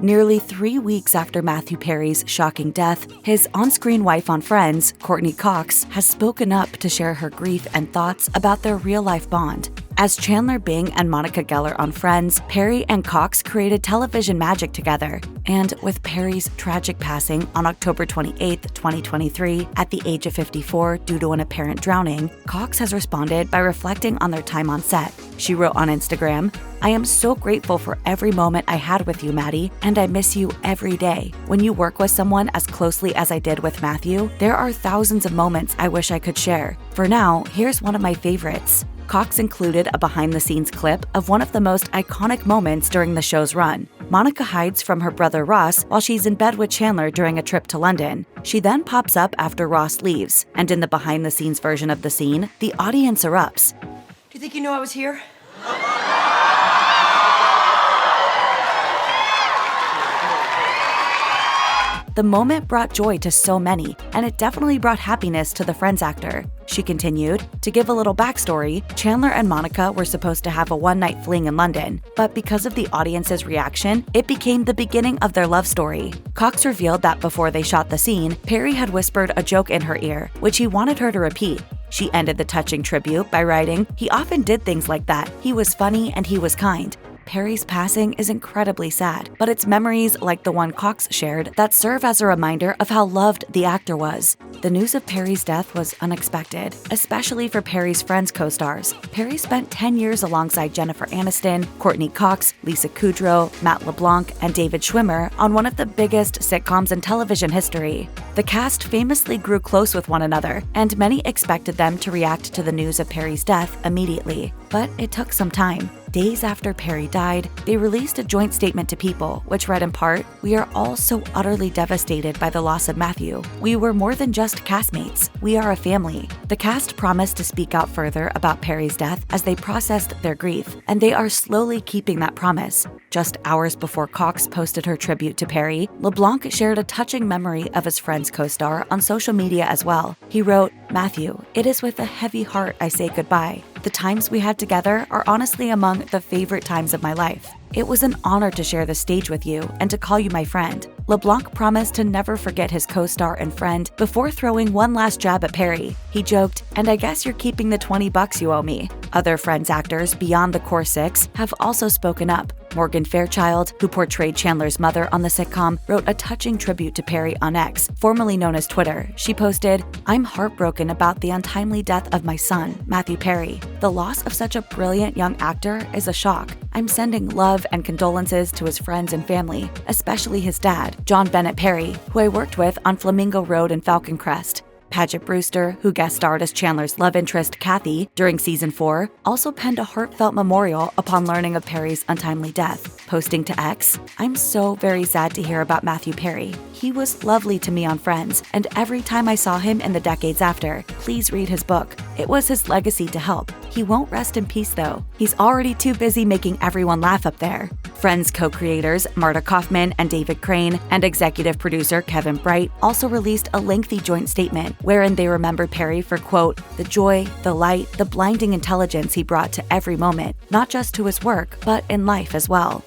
Nearly 3 weeks after Matthew Perry's shocking death, his on-screen wife on Friends, Courteney Cox, has spoken up to share her grief and thoughts about their real-life bond. As Chandler Bing and Monica Geller on Friends, Perry and Cox created television magic together. And with Perry's tragic passing on October 28, 2023, at the age of 54 due to an apparent drowning, Cox has responded by reflecting on their time on set. She wrote on Instagram, "I am so grateful for every moment I had with you, Maddie, and I miss you every day. When you work with someone as closely as I did with Matthew, there are thousands of moments I wish I could share. For now, here's one of my favorites." Cox included a behind-the-scenes clip of one of the most iconic moments during the show's run. Monica hides from her brother Ross while she's in bed with Chandler during a trip to London. She then pops up after Ross leaves, and in the behind-the-scenes version of the scene, the audience erupts. Do you think you knew I was here? The moment brought joy to so many, and it definitely brought happiness to the Friends actor. She continued, "To give a little backstory, Chandler and Monica were supposed to have a one-night fling in London, but because of the audience's reaction, it became the beginning of their love story." Cox revealed that before they shot the scene, Perry had whispered a joke in her ear, which he wanted her to repeat. She ended the touching tribute by writing, "He often did things like that. He was funny and he was kind." Perry's passing is incredibly sad, but it's memories like the one Cox shared that serve as a reminder of how loved the actor was. The news of Perry's death was unexpected, especially for Perry's Friends co-stars. Perry spent 10 years alongside Jennifer Aniston, Courteney Cox, Lisa Kudrow, Matt LeBlanc, and David Schwimmer on one of the biggest sitcoms in television history. The cast famously grew close with one another, and many expected them to react to the news of Perry's death immediately. But it took some time. Days after Perry died, they released a joint statement to People, which read in part, "We are all so utterly devastated by the loss of Matthew. We were more than just castmates. We are a family." The cast promised to speak out further about Perry's death as they processed their grief, and they are slowly keeping that promise. Just hours before Cox posted her tribute to Perry, LeBlanc shared a touching memory of his Friends co-star on social media as well. He wrote, "Matthew, it is with a heavy heart I say goodbye. The times we had together are honestly among the favorite times of my life. It was an honor to share the stage with you and to call you my friend." LeBlanc promised to never forget his co-star and friend before throwing one last jab at Perry. He joked, "And I guess you're keeping the $20 you owe me." Other Friends actors beyond the core six have also spoken up. Morgan Fairchild, who portrayed Chandler's mother on the sitcom, wrote a touching tribute to Perry on X, formerly known as Twitter. She posted, "I'm heartbroken about the untimely death of my son, Matthew Perry. The loss of such a brilliant young actor is a shock. I'm sending love and condolences to his friends and family, especially his dad, John Bennett Perry, who I worked with on Flamingo Road and Falcon Crest." Paget Brewster, who guest starred as Chandler's love interest Kathy during season 4, also penned a heartfelt memorial upon learning of Perry's untimely death, posting to X, "I'm so very sad to hear about Matthew Perry. He was lovely to me on Friends, and every time I saw him in the decades after, please read his book. It was his legacy to help. He won't rest in peace though. He's already too busy making everyone laugh up there." Friends co-creators Marta Kaufman and David Crane and executive producer Kevin Bright also released a lengthy joint statement wherein they remembered Perry for, quote, "the joy, the light, the blinding intelligence he brought to every moment, not just to his work, but in life as well."